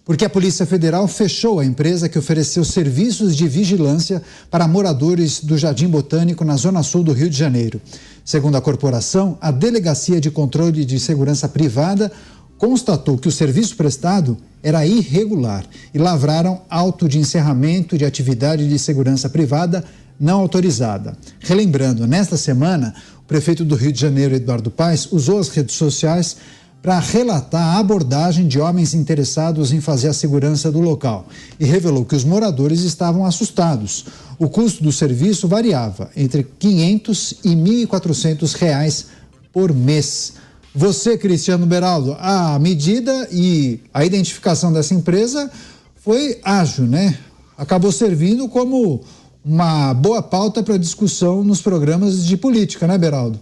porque a Polícia Federal fechou a empresa que ofereceu serviços de vigilância para moradores do Jardim Botânico na zona sul do Rio de Janeiro. Segundo a corporação, a Delegacia de Controle de Segurança Privada constatou que o serviço prestado era irregular e lavraram auto de encerramento de atividade de segurança privada não autorizada. Relembrando, nesta semana, o prefeito do Rio de Janeiro, Eduardo Paes, usou as redes sociais para relatar a abordagem de homens interessados em fazer a segurança do local e revelou que os moradores estavam assustados. O custo do serviço variava entre R$500 e R$1.400 por mês. Você, Cristiano Beraldo, a medida e a identificação dessa empresa foi ágil, né? Acabou servindo como uma boa pauta para discussão nos programas de política, né, Beraldo?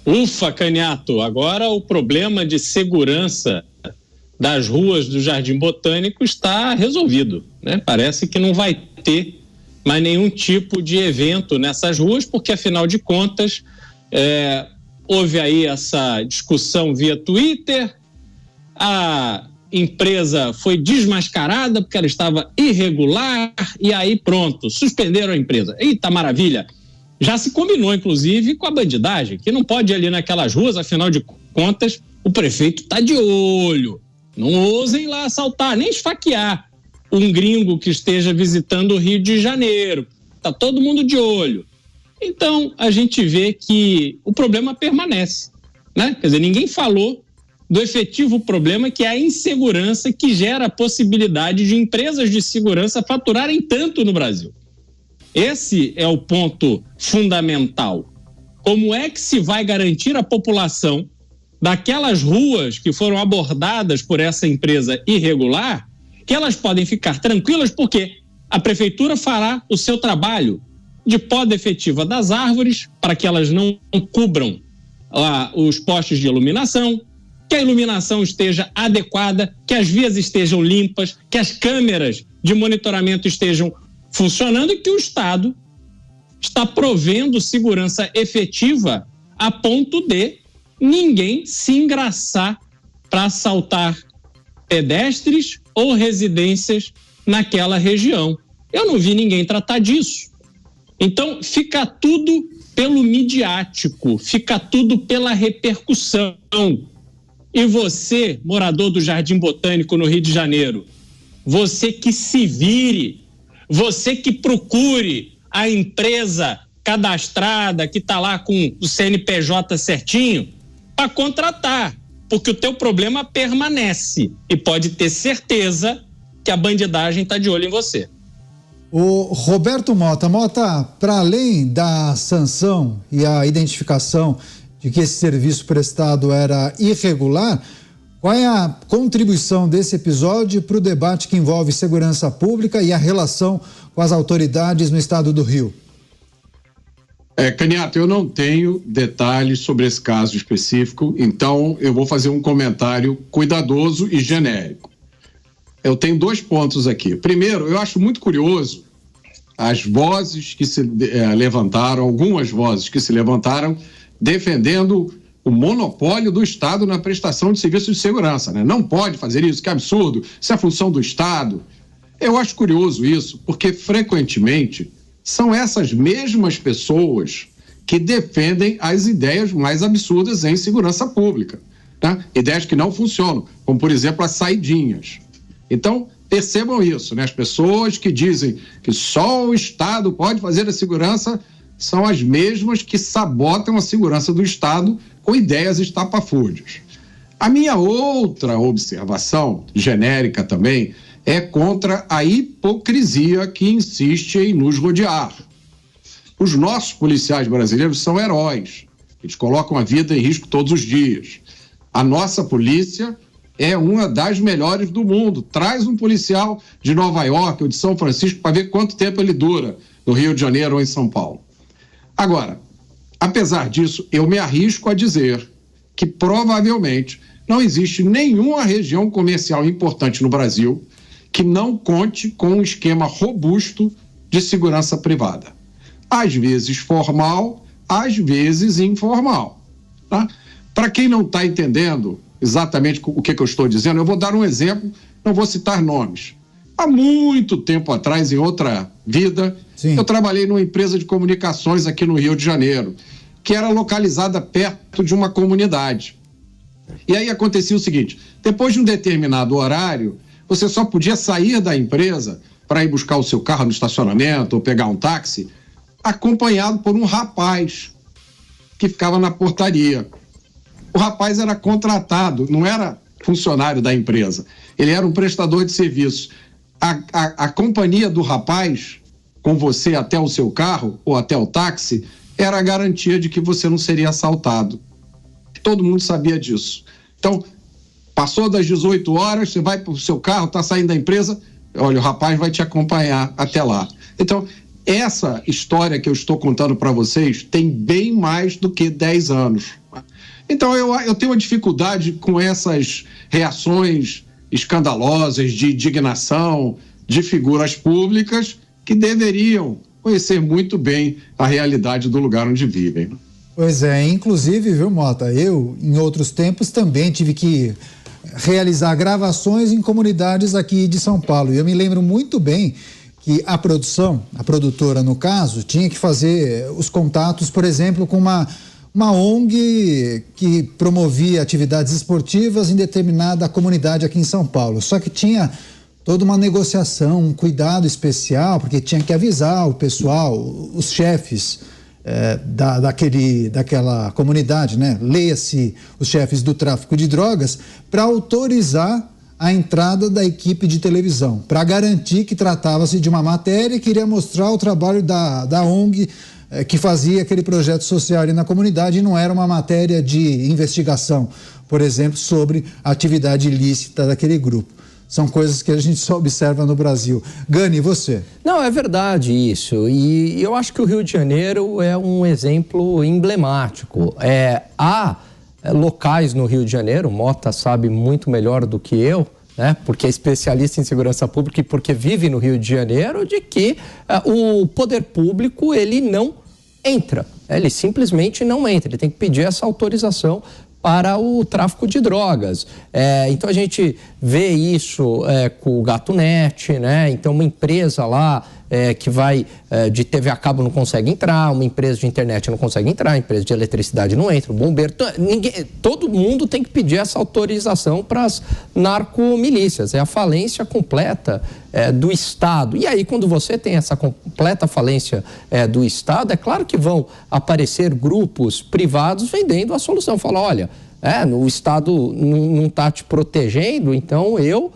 Ufa, Caniato, agora o problema de segurança das ruas do Jardim Botânico está resolvido, né? Parece que não vai ter mais nenhum tipo de evento nessas ruas, porque afinal de contas houve aí essa discussão via Twitter, a empresa foi desmascarada porque ela estava irregular e aí pronto, suspenderam a empresa. Eita, maravilha! Já se combinou, inclusive, com a bandidagem, que não pode ir ali naquelas ruas, afinal de contas, o prefeito está de olho. Não ousem lá assaltar, nem esfaquear um gringo que esteja visitando o Rio de Janeiro. Está todo mundo de olho. Então, a gente vê que o problema permanece, né? Quer dizer, ninguém falou do efetivo problema que é a insegurança que gera a possibilidade de empresas de segurança faturarem tanto no Brasil. Esse é o ponto fundamental. Como é que se vai garantir a população daquelas ruas que foram abordadas por essa empresa irregular, que elas podem ficar tranquilas porque a prefeitura fará o seu trabalho de poda efetiva das árvores para que elas não cubram os postes de iluminação, que a iluminação esteja adequada, que as vias estejam limpas, que as câmeras de monitoramento estejam funcionando e que o Estado está provendo segurança efetiva a ponto de ninguém se engraçar para assaltar pedestres ou residências naquela região. Eu não vi ninguém tratar disso. Então, fica tudo pelo midiático, fica tudo pela repercussão. E você, morador do Jardim Botânico no Rio de Janeiro, você que se vire, você que procure a empresa cadastrada, que está lá com o CNPJ certinho, para contratar, porque o teu problema permanece e pode ter certeza que a bandidagem está de olho em você. O Roberto Mota, para além da sanção e a identificação de que esse serviço prestado era irregular, qual é a contribuição desse episódio para o debate que envolve segurança pública e a relação com as autoridades no estado do Rio? Caniato, eu não tenho detalhes sobre esse caso específico, então eu vou fazer um comentário cuidadoso e genérico. Eu tenho 2 pontos aqui. Primeiro, eu acho muito curioso as vozes que se levantaram, algumas vozes que se levantaram defendendo o monopólio do Estado na prestação de serviços de segurança, né? Não pode fazer isso, que absurdo, isso é função do Estado. Eu acho curioso isso, porque frequentemente são essas mesmas pessoas que defendem as ideias mais absurdas em segurança pública, né? Ideias que não funcionam, como por exemplo as saidinhas. Então, percebam isso, né? As pessoas que dizem que só o Estado pode fazer a segurança são as mesmas que sabotam a segurança do Estado com ideias estapafúrdias. A minha outra observação, genérica também, é contra a hipocrisia que insiste em nos rodear. Os nossos policiais brasileiros são heróis. Eles colocam a vida em risco todos os dias. A nossa polícia é uma das melhores do mundo. Traz um policial de Nova York ou de São Francisco para ver quanto tempo ele dura no Rio de Janeiro ou em São Paulo. Agora, apesar disso, eu me arrisco a dizer que provavelmente não existe nenhuma região comercial importante no Brasil que não conte com um esquema robusto de segurança privada. Às vezes formal, às vezes informal. Tá? Para quem não está entendendo exatamente o que eu estou dizendo, eu vou dar um exemplo, não vou citar nomes. Há muito tempo atrás, em outra vida, eu trabalhei numa empresa de comunicações aqui no Rio de Janeiro, que era localizada perto de uma comunidade. E aí acontecia o seguinte, depois de um determinado horário, você só podia sair da empresa para ir buscar o seu carro no estacionamento ou pegar um táxi, acompanhado por um rapaz que ficava na portaria. O rapaz era contratado, não era funcionário da empresa, ele era um prestador de serviços. A companhia do rapaz com você até o seu carro ou até o táxi era a garantia de que você não seria assaltado. Todo mundo sabia disso. Então, passou das 18 horas, você vai para o seu carro, está saindo da empresa, olha, o rapaz vai te acompanhar até lá. Então, essa história que eu estou contando para vocês tem bem mais do que 10 anos. Então, eu tenho uma dificuldade com essas reações escandalosas de indignação de figuras públicas que deveriam conhecer muito bem a realidade do lugar onde vivem. Pois é, inclusive, viu, Mota, eu, em outros tempos, também tive que realizar gravações em comunidades aqui de São Paulo. E eu me lembro muito bem que a produtora no caso, tinha que fazer os contatos, por exemplo, com uma ONG que promovia atividades esportivas em determinada comunidade aqui em São Paulo. Só que tinha toda uma negociação, um cuidado especial, porque tinha que avisar o pessoal, os chefes daquela comunidade, né? Leia-se os chefes do tráfico de drogas, para autorizar a entrada da equipe de televisão, para garantir que tratava-se de uma matéria que iria mostrar o trabalho da ONG que fazia aquele projeto social ali na comunidade, e não era uma matéria de investigação, por exemplo, sobre a atividade ilícita daquele grupo. São coisas que a gente só observa no Brasil. Gani, e você? Não, é verdade isso. E eu acho que o Rio de Janeiro é um exemplo emblemático. Há locais no Rio de Janeiro, Mota sabe muito melhor do que eu, né? Porque é especialista em segurança pública e porque vive no Rio de Janeiro, de que o poder público, ele não entra. Ele simplesmente não entra. Ele tem que pedir essa autorização para o tráfico de drogas. Então a gente vê isso com o GatoNet, né? Então uma empresa lá que vai de TV a cabo não consegue entrar, uma empresa de internet não consegue entrar, a empresa de eletricidade não entra, o bombeiro, todo mundo tem que pedir essa autorização para as narcomilícias. É a falência completa do Estado. E aí, quando você tem essa completa falência do Estado, é claro que vão aparecer grupos privados vendendo a solução. Fala, olha, o Estado não está te protegendo, então eu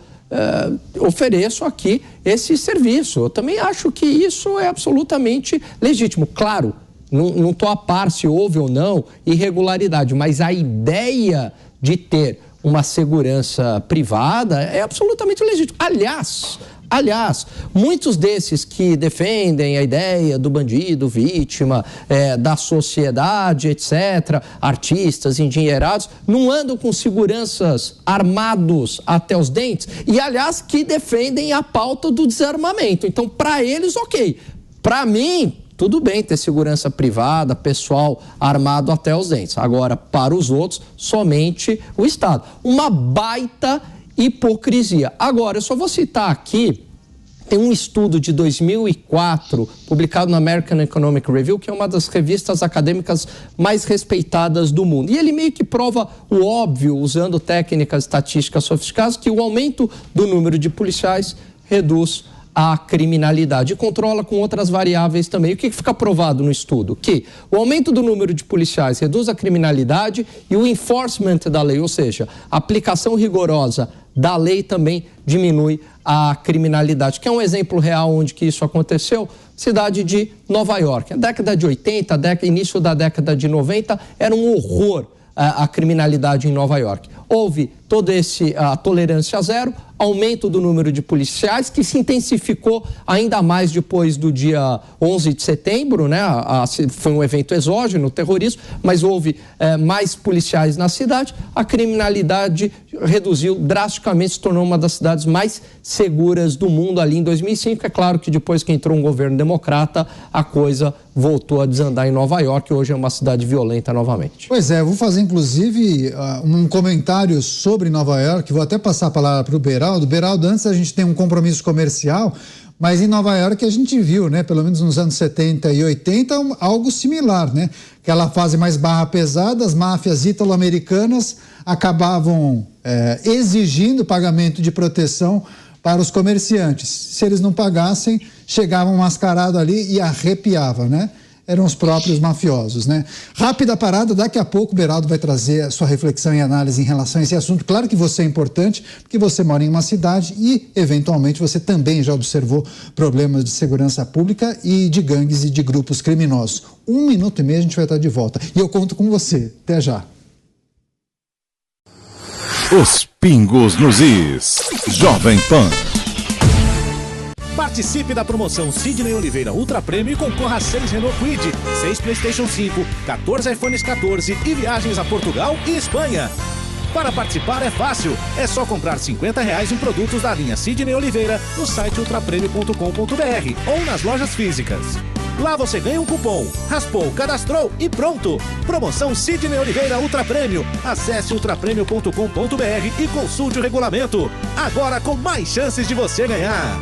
ofereço aqui esse serviço. Eu também acho que isso é absolutamente legítimo. Claro, não estou a par se houve ou não irregularidade, mas a ideia de ter uma segurança privada é absolutamente legítimo. Aliás, muitos desses que defendem a ideia do bandido, vítima, da sociedade, etc., artistas endinheirados, não andam com seguranças armados até os dentes e, aliás, que defendem a pauta do desarmamento. Então, para eles, ok. Para mim, tudo bem ter segurança privada, pessoal armado até os dentes. Agora, para os outros, somente o Estado. Uma baita hipocrisia. Agora, eu só vou citar aqui, tem um estudo de 2004, publicado no American Economic Review, que é uma das revistas acadêmicas mais respeitadas do mundo. E ele meio que prova o óbvio, usando técnicas estatísticas sofisticadas, que o aumento do número de policiais reduz a criminalidade e controla com outras variáveis também. O que fica provado no estudo? Que o aumento do número de policiais reduz a criminalidade e o enforcement da lei, ou seja, a aplicação rigorosa da lei também diminui a criminalidade. Quer um exemplo real onde que isso aconteceu? Cidade de Nova York. Na década de 80, início da década de 90, era um horror a criminalidade em Nova York. Houve a tolerância zero, aumento do número de policiais, que se intensificou ainda mais depois do dia 11 de setembro, né? Foi um evento exógeno, terrorismo, mas houve mais policiais na cidade. A criminalidade reduziu drasticamente, se tornou uma das cidades mais seguras do mundo ali em 2005. É claro que depois que entrou um governo democrata, a coisa voltou a desandar em Nova York, hoje é uma cidade violenta novamente. Pois é, eu vou fazer inclusive um comentário sobre Nova York, vou até passar a palavra para o Beraldo. Beraldo, antes a gente tem um compromisso comercial, mas em Nova York a gente viu, né, pelo menos nos anos 70 e 80, algo similar, né? Aquela fase mais barra pesada, as máfias italo-americanas acabavam exigindo pagamento de proteção para os comerciantes. Se eles não pagassem, chegavam mascarado ali e arrepiava, né? Eram os próprios mafiosos, né? Rápida parada, daqui a pouco o Beraldo vai trazer a sua reflexão e análise em relação a esse assunto. Claro que você é importante, porque você mora em uma cidade e, eventualmente, você também já observou problemas de segurança pública e de gangues e de grupos criminosos. 1 minuto e meio a gente vai estar de volta. E eu conto com você. Até já. Os pingos nos is. Jovem Pan. Participe da promoção Sidney Oliveira Ultra Prêmio e concorra a 6 Renault Kwid, 6 PlayStation 5, 14 iPhones 14 e viagens a Portugal e Espanha. Para participar é fácil, é só comprar R$50 em produtos da linha Sidney Oliveira no site ultrapremio.com.br ou nas lojas físicas. Lá você ganha um cupom, raspou, cadastrou e pronto! Promoção Sidney Oliveira Ultra Prêmio. Acesse ultrapremio.com.br e consulte o regulamento. Agora com mais chances de você ganhar.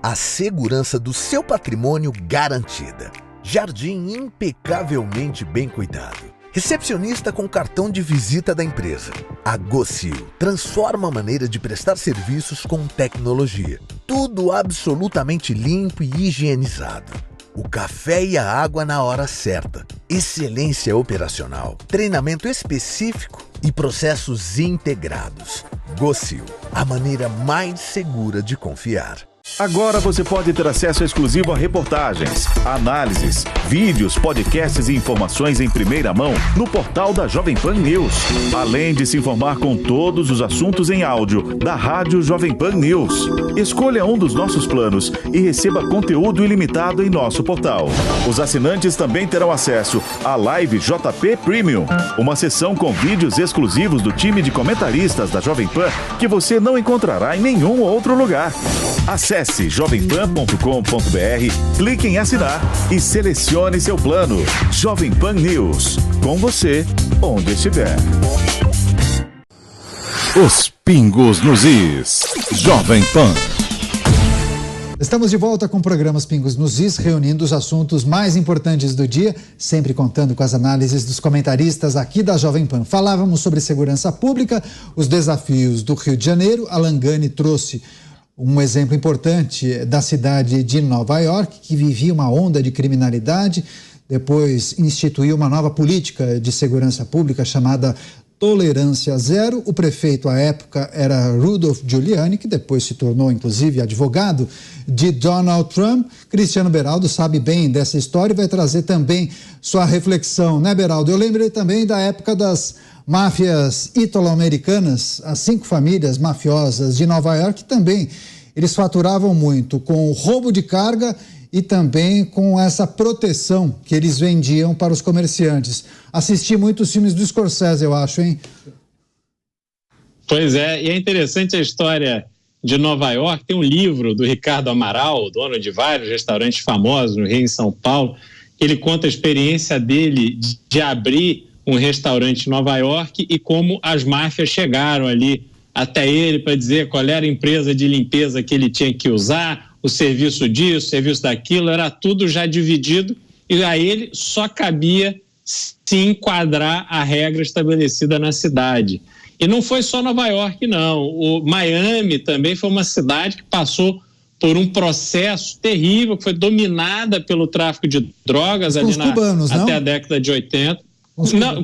A segurança do seu patrimônio garantida. Jardim impecavelmente bem cuidado. Recepcionista com cartão de visita da empresa. A Gocil transforma a maneira de prestar serviços com tecnologia. Tudo absolutamente limpo e higienizado. O café e a água na hora certa. Excelência operacional. Treinamento específico e processos integrados. Gocil, a maneira mais segura de confiar. Agora você pode ter acesso exclusivo a reportagens, análises, vídeos, podcasts e informações em primeira mão no portal da Jovem Pan News. Além de se informar com todos os assuntos em áudio da Rádio Jovem Pan News. Escolha um dos nossos planos e receba conteúdo ilimitado em nosso portal. Os assinantes também terão acesso à Live JP Premium, uma sessão com vídeos exclusivos do time de comentaristas da Jovem Pan que você não encontrará em nenhum outro lugar. Acesse jovempan.com.br, clique em assinar e selecione seu plano. Jovem Pan News, com você, onde estiver. Os pingos nos is. Jovem Pan. Estamos de volta com programas Pingos nos Is, reunindo os assuntos mais importantes do dia, sempre contando com as análises dos comentaristas aqui da Jovem Pan. Falávamos sobre segurança pública, os desafios do Rio de Janeiro. A Langani trouxe um exemplo importante da cidade de Nova York, que vivia uma onda de criminalidade, depois instituiu uma nova política de segurança pública chamada Tolerância Zero. O prefeito à época era Rudolph Giuliani, que depois se tornou inclusive advogado de Donald Trump. Cristiano Beraldo sabe bem dessa história e vai trazer também sua reflexão, né, Beraldo? Eu lembrei também da época das máfias italo-americanas, as 5 famílias mafiosas de Nova York também. Eles faturavam muito com o roubo de carga e também com essa proteção que eles vendiam para os comerciantes. Assisti muitos filmes do Scorsese, eu acho, hein? Pois é, e é interessante a história de Nova York. Tem um livro do Ricardo Amaral, dono de vários restaurantes famosos no Rio e em São Paulo, que ele conta a experiência dele de abrir um restaurante em Nova York e como as máfias chegaram ali até ele para dizer qual era a empresa de limpeza que ele tinha que usar, o serviço disso, o serviço daquilo, era tudo já dividido e a ele só cabia se enquadrar a regra estabelecida na cidade. E não foi só Nova York, não. O Miami também foi uma cidade que passou por um processo terrível, que foi dominada pelo tráfico de drogas ali até a década de 80.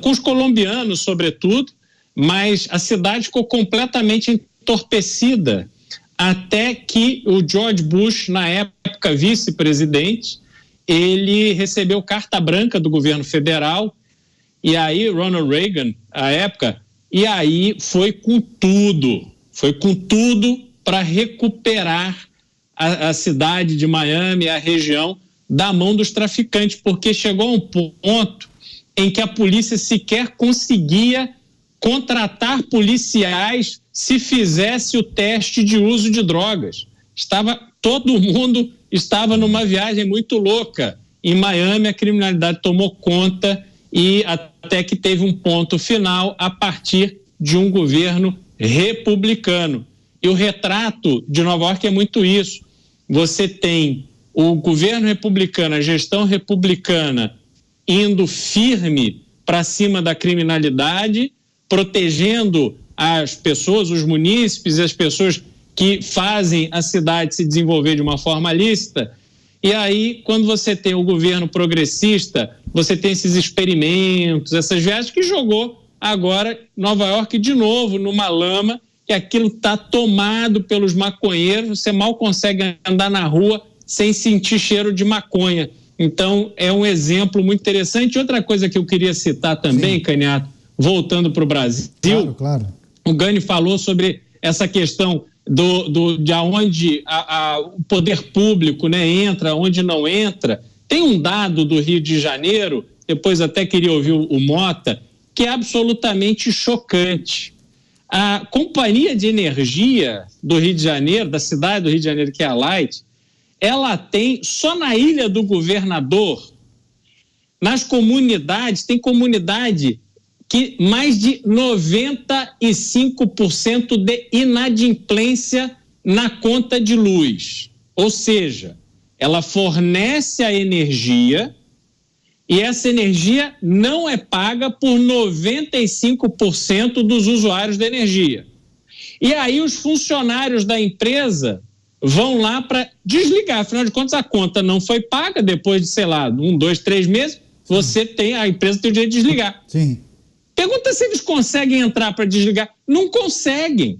Com os colombianos, sobretudo, mas a cidade ficou completamente entorpecida até que o George Bush, na época vice-presidente, ele recebeu carta branca do governo federal e aí Ronald Reagan, à época, e aí foi com tudo para recuperar a cidade de Miami, a região, da mão dos traficantes, porque chegou a um ponto em que a polícia sequer conseguia contratar policiais se fizesse o teste de uso de drogas. Todo mundo estava numa viagem muito louca. Em Miami, a criminalidade tomou conta e até que teve um ponto final a partir de um governo republicano. E o retrato de Nova York é muito isso. Você tem o governo republicano, a gestão republicana indo firme para cima da criminalidade, protegendo as pessoas, os munícipes e as pessoas que fazem a cidade se desenvolver de uma forma lícita. E aí, quando você tem o governo progressista, você tem esses experimentos, essas viagens que jogou agora Nova York de novo numa lama, que aquilo está tomado pelos maconheiros, você mal consegue andar na rua sem sentir cheiro de maconha. Então, é um exemplo muito interessante. Outra coisa que eu queria citar também, Caniato, voltando para o Brasil, claro. O Gani falou sobre essa questão de aonde o poder público, né, entra, onde não entra. Tem um dado do Rio de Janeiro, depois até queria ouvir o Mota, que é absolutamente chocante. A Companhia de Energia do Rio de Janeiro, da cidade do Rio de Janeiro, que é a Light, ela tem, só na Ilha do Governador, nas comunidades, tem comunidade que mais de 95% de inadimplência na conta de luz. Ou seja, ela fornece a energia e essa energia não é paga por 95% dos usuários da energia. E aí os funcionários da empresa vão lá para desligar. Afinal de contas, a conta não foi paga depois de, 1, 2, 3 meses, a empresa tem o direito de desligar. Sim. Pergunta se eles conseguem entrar para desligar. Não conseguem.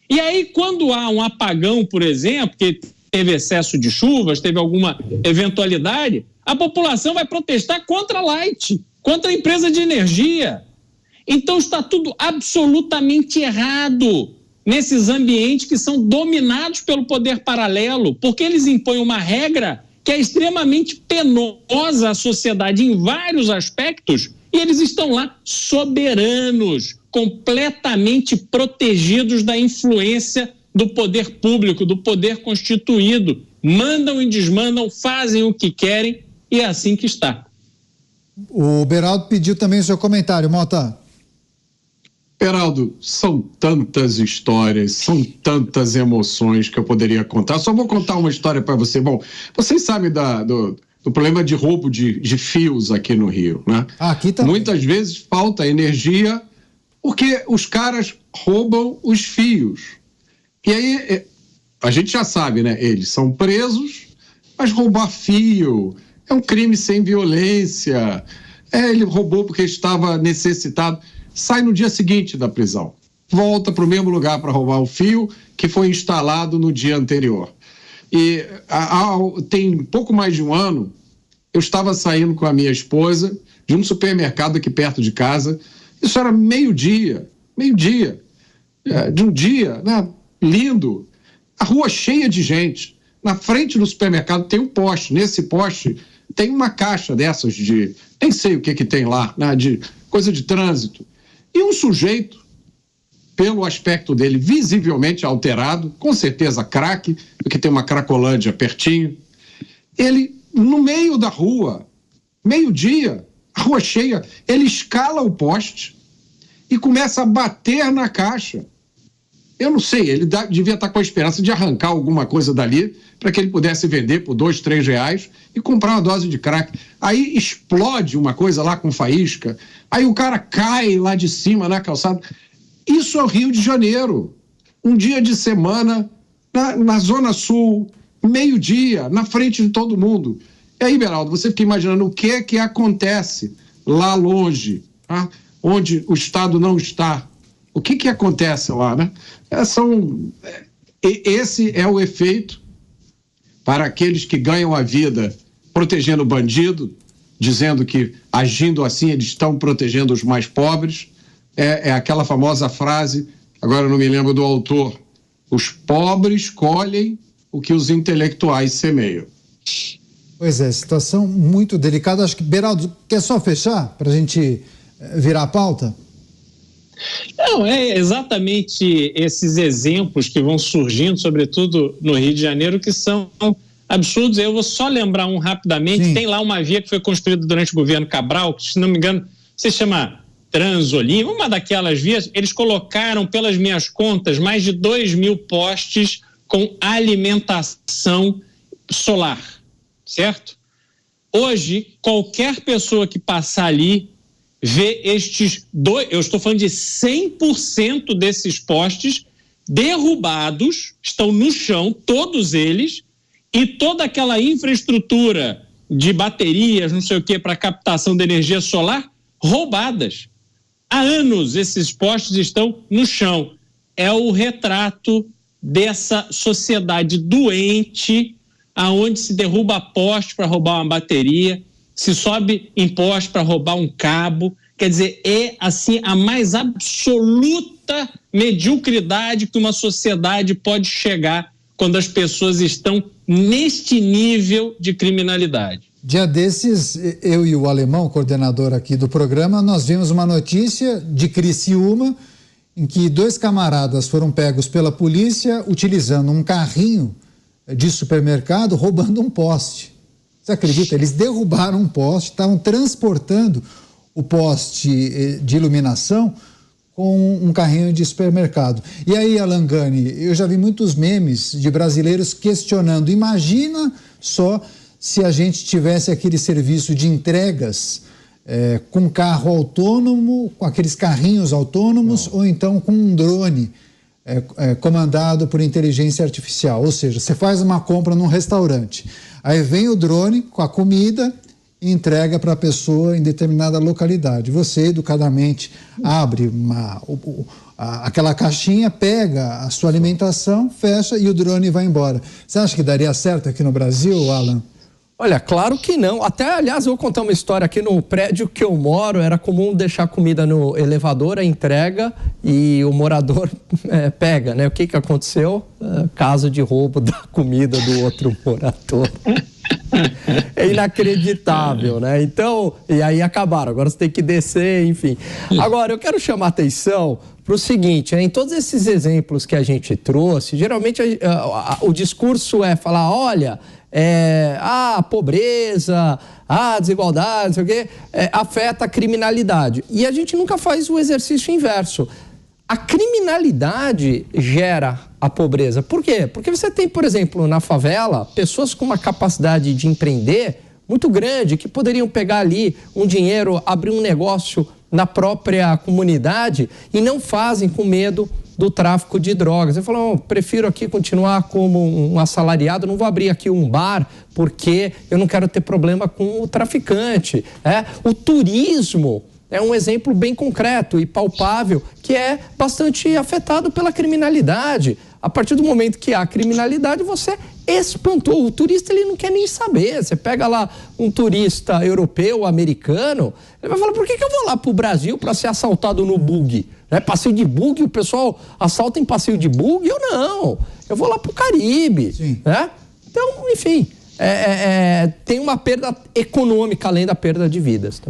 E aí, quando há um apagão, por exemplo, que teve excesso de chuvas, teve alguma eventualidade, a população vai protestar contra a Light, contra a empresa de energia. Então está tudo absolutamente errado nesses ambientes que são dominados pelo poder paralelo, porque eles impõem uma regra que é extremamente penosa à sociedade em vários aspectos, e eles estão lá soberanos, completamente protegidos da influência do poder público, do poder constituído. Mandam e desmandam, fazem o que querem, e é assim que está. O Beraldo pediu também o seu comentário, Mota. Beraldo, são tantas histórias, são tantas emoções que eu poderia contar. Só vou contar uma história para você. Bom, vocês sabem do problema de roubo de fios aqui no Rio, né? Aqui também. Muitas vezes falta energia porque os caras roubam os fios. E aí, a gente já sabe, né? Eles são presos, mas roubar fio é um crime sem violência. Ele roubou porque estava necessitado. Sai no dia seguinte da prisão. Volta para o mesmo lugar para roubar o fio que foi instalado no dia anterior. E tem pouco mais de um ano, eu estava saindo com a minha esposa de um supermercado aqui perto de casa. Isso era meio-dia, de um dia, né, lindo. A rua cheia de gente. Na frente do supermercado tem um poste. Nesse poste tem uma caixa dessas de... nem sei o que tem lá, né, de coisa de trânsito. E um sujeito, pelo aspecto dele visivelmente alterado, com certeza craque, porque tem uma Cracolândia pertinho, ele, no meio da rua, meio-dia, a rua cheia, ele escala o poste e começa a bater na caixa. Eu não sei, ele devia estar com a esperança de arrancar alguma coisa dali para que ele pudesse vender por R$2, R$3 e comprar uma dose de crack. Aí explode uma coisa lá com faísca, aí o cara cai lá de cima na calçada. Isso é o Rio de Janeiro. Um dia de semana, na Zona Sul, meio-dia, na frente de todo mundo. E aí, Beraldo, você fica imaginando o que acontece lá longe, tá? Onde o Estado não está. O que acontece lá, né? Esse é o efeito para aqueles que ganham a vida protegendo o bandido, dizendo que agindo assim eles estão protegendo os mais pobres. é aquela famosa frase, agora eu não me lembro do autor, os pobres colhem o que os intelectuais semeiam. Pois é, situação muito delicada. Acho que, Beraldo, quer só fechar para a gente virar a pauta? Não, é exatamente esses exemplos que vão surgindo, sobretudo no Rio de Janeiro, que são absurdos. Eu vou só lembrar um rapidamente. Sim. Tem lá uma via que foi construída durante o governo Cabral, que, se não me engano, se chama Transolim, uma daquelas vias. Eles colocaram, pelas minhas contas, mais de 2.000 postes com alimentação solar, certo? Hoje, qualquer pessoa que passar ali vê eu estou falando de 100% desses postes derrubados, estão no chão, todos eles, e toda aquela infraestrutura de baterias, não sei o que, para captação de energia solar, roubadas. Há anos esses postes estão no chão. É o retrato dessa sociedade doente, aonde se derruba poste para roubar uma bateria, se sobe imposto para roubar um cabo. Quer dizer, é assim a mais absoluta mediocridade que uma sociedade pode chegar quando as pessoas estão neste nível de criminalidade. Dia desses, eu e o Alemão, coordenador aqui do programa, nós vimos uma notícia de Criciúma em que 2 camaradas foram pegos pela polícia utilizando um carrinho de supermercado roubando um poste. Você acredita? Eles derrubaram um poste, estavam transportando o poste de iluminação com um carrinho de supermercado. E aí, Alan Gani, eu já vi muitos memes de brasileiros questionando. Imagina só se a gente tivesse aquele serviço de entregas com carro autônomo, com aqueles carrinhos autônomos, ou então com um drone comandado por inteligência artificial. Ou seja, você faz uma compra num restaurante, aí vem o drone com a comida e entrega para a pessoa em determinada localidade. Você, educadamente, abre aquela caixinha, pega a sua alimentação, fecha e o drone vai embora. Você acha que daria certo aqui no Brasil, Alan? Olha, claro que não. Até, aliás, eu vou contar uma história aqui no prédio que eu moro. Era comum deixar comida no elevador, a entrega, e o morador pega, né? O que aconteceu? Caso de roubo da comida do outro morador. É inacreditável, né? Então, e aí acabaram. Agora você tem que descer, enfim. Agora, eu quero chamar a atenção para o seguinte, em todos esses exemplos que a gente trouxe, geralmente o discurso é falar, olha, a pobreza, a desigualdade, não sei o quê, afeta a criminalidade. E a gente nunca faz o exercício inverso. A criminalidade gera a pobreza. Por quê? Porque você tem, por exemplo, na favela, pessoas com uma capacidade de empreender muito grande, que poderiam pegar ali um dinheiro, abrir um negócio na própria comunidade e não fazem com medo do tráfico de drogas. Você falou, prefiro aqui continuar como um assalariado, não vou abrir aqui um bar porque eu não quero ter problema com o traficante. O turismo é um exemplo bem concreto e palpável que é bastante afetado pela criminalidade. A partir do momento que há criminalidade, você espantou. O turista, ele não quer nem saber. Você pega lá um turista europeu, americano, ele vai falar, por que eu vou lá pro Brasil para ser assaltado no bug? Passeio de bug, o pessoal assalta em passeio de bug? Eu não. Eu vou lá pro Caribe. Então, enfim, tem uma perda econômica além da perda de vidas.